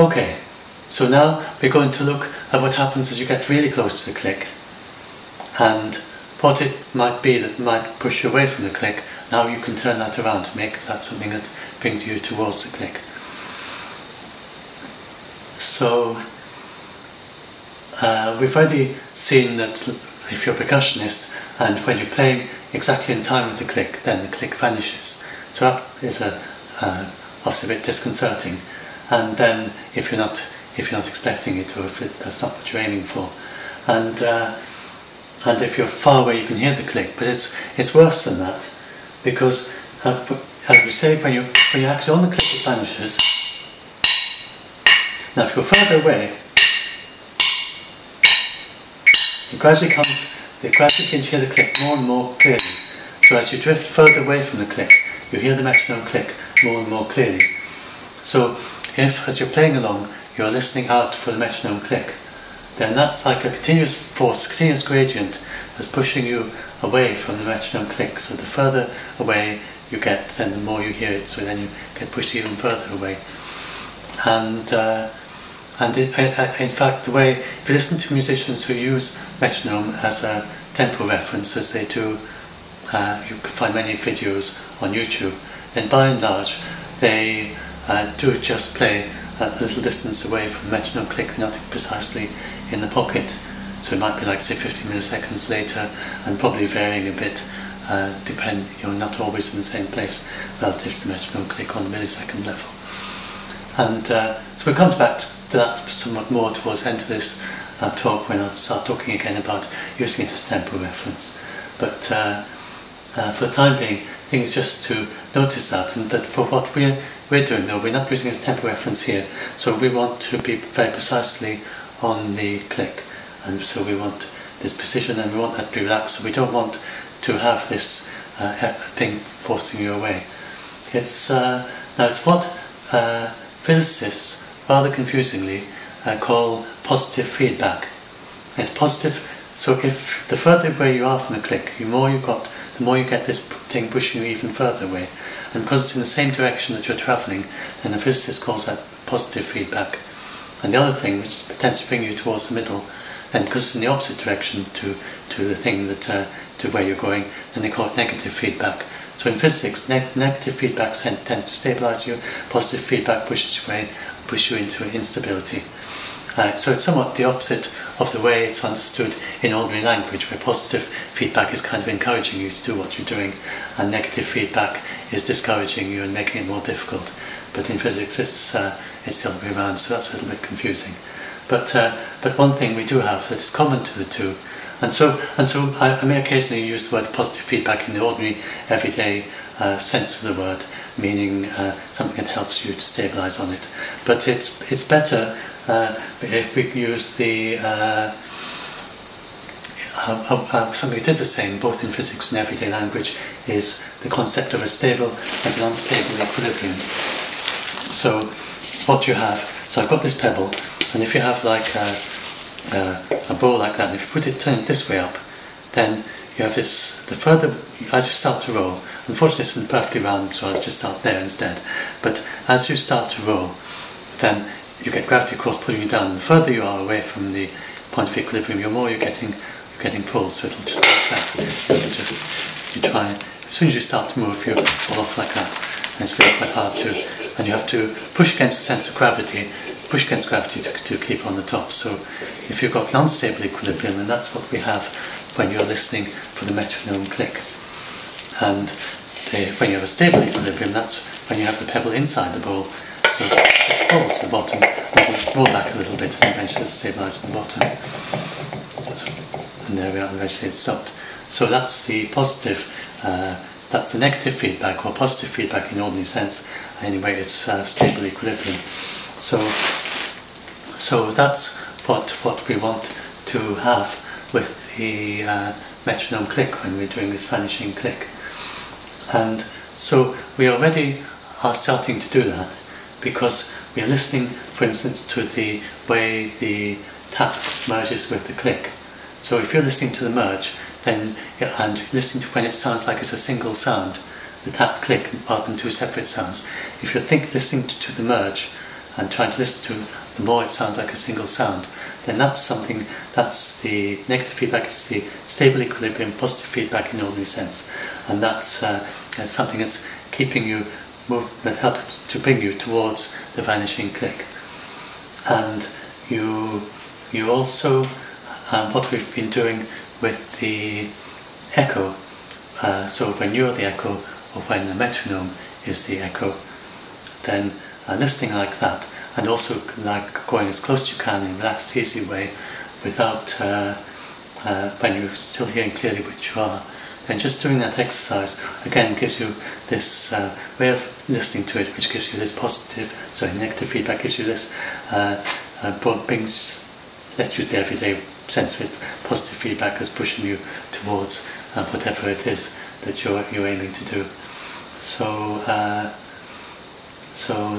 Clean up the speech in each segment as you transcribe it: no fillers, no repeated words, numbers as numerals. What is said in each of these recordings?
Okay, so now we're going to look at what happens as you get really close to the click, and what it might be that might push you away from the click. Now you can turn that around to make that something that brings you towards the click. So we've already seen that if you're a percussionist and when you're playing exactly in time with the click, then the click vanishes. So that is obviously a bit disconcerting. And then if you're not expecting it, or if that's not what you're aiming for, and if you're far away, you can hear the click. But it's worse than that, because as we say, when you're actually on the click, it vanishes. Now, if you go further away, you gradually begin to hear the click more and more clearly. So as you drift further away from the click, you hear the metronome click more and more clearly. So if, as you're playing along, you're listening out for the metronome click, then that's like a continuous force, continuous gradient that's pushing you away from the metronome click. So the further away you get, then the more you hear it, so then you get pushed even further away. And in fact, the way, if you listen to musicians who use metronome as a tempo reference, as they do, you can find many videos on YouTube, then by and large they do just play a little distance away from the metronome click. They're not precisely in the pocket. So it might be like, say, 50 milliseconds later, and probably varying a bit, not always in the same place relative to the metronome click on the millisecond level. And so we'll come back to that somewhat more towards the end of this talk, when I'll start talking again about using it as tempo reference. But for the time being, I think it's just to notice that, and that for what we're doing, though, we're not using it as tempo reference here, so we want to be very precisely on the click, and so we want this precision, and we want that to be relaxed, so we don't want to have this thing forcing you away. It's what physicists, rather confusingly, call positive feedback. It's positive, so if the further away you are from the click, the more you get this thing pushing you even further away. And because it's in the same direction that you're travelling, then the physicist calls that positive feedback. And the other thing, which tends to bring you towards the middle, then because it's in the opposite direction to the thing that to where you're going, then they call it negative feedback. So in physics, negative feedback tends to stabilise you, positive feedback pushes you away, pushes you into instability. So it's somewhat the opposite of the way it's understood in ordinary language, where positive feedback is kind of encouraging you to do what you're doing, and negative feedback is discouraging you and making it more difficult. But in physics, it's the other way around, so that's a little bit confusing. But one thing we do have that is common to the two, and so I may occasionally use the word positive feedback in the ordinary, everyday sense of the word, meaning something that helps you to stabilise on it. But it's better if we use the something that is the same both in physics and everyday language, is the concept of a stable and an unstable equilibrium. So what you have, so I've got this pebble, and if you have like a bowl like that, and if you turn it this way up, then you have this, the further, as you start to roll, unfortunately this isn't perfectly round, so I'll just start there instead, but as you start to roll, then you get gravity, of course, pulling you down. The further you are away from the point of equilibrium, the more you're getting pulled, so it'll just go like that. You try, as soon as you start to move, you fall off like that, and it's really quite hard to, and you have to push against the sense of gravity, to keep on the top. So if you've got an unstable equilibrium, then that's what we have when you're listening for the metronome click. And when you have a stable equilibrium, that's when you have the pebble inside the bowl. So it falls to the bottom, and it'll roll back a little bit, and eventually it'll stabilise at the bottom. And there we are, and eventually it's stopped. So that's the positive, that's the negative feedback, or positive feedback in ordinary sense. Anyway, it's stable equilibrium. So that's what we want to have with the metronome click when we're doing this vanishing click. And so we already are starting to do that, because we are listening, for instance, to the way the tap merges with the click. So if you're listening to the merge, then and listening to when it sounds like it's a single sound, the tap click, rather than two separate sounds. If you're listening to the merge, and trying to listen to, the more it sounds like a single sound, then that's something, that's the negative feedback, it's the stable equilibrium, positive feedback in ordinary sense, and that's something that's keeping you that helps to bring you towards the vanishing click. And you also, what we've been doing with the echo, so when you're the echo or when the metronome is the echo, then listening like that, and also like going as close as you can in a relaxed, easy way, without when you're still hearing clearly which you are, then just doing that exercise again gives you this way of listening to it, which gives you this negative feedback, gives you this let's use the everyday sense of it, positive feedback that's pushing you towards whatever it is that you're aiming to do. So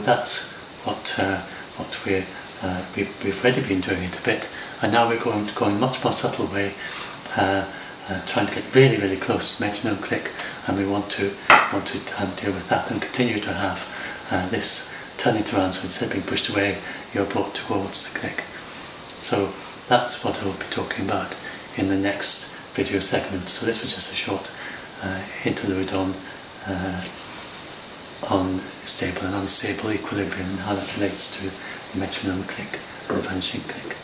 that's what we've already been doing it a bit, and now we're going a much more subtle way, trying to get really, really close to the metronome click, and we want to deal with that and continue to have this turning it around, so instead of being pushed away, you're brought towards the click. So that's what I will be talking about in the next video segment. So this was just a short interlude on stable and unstable equilibrium and how that relates to the metronome click and the vanishing click.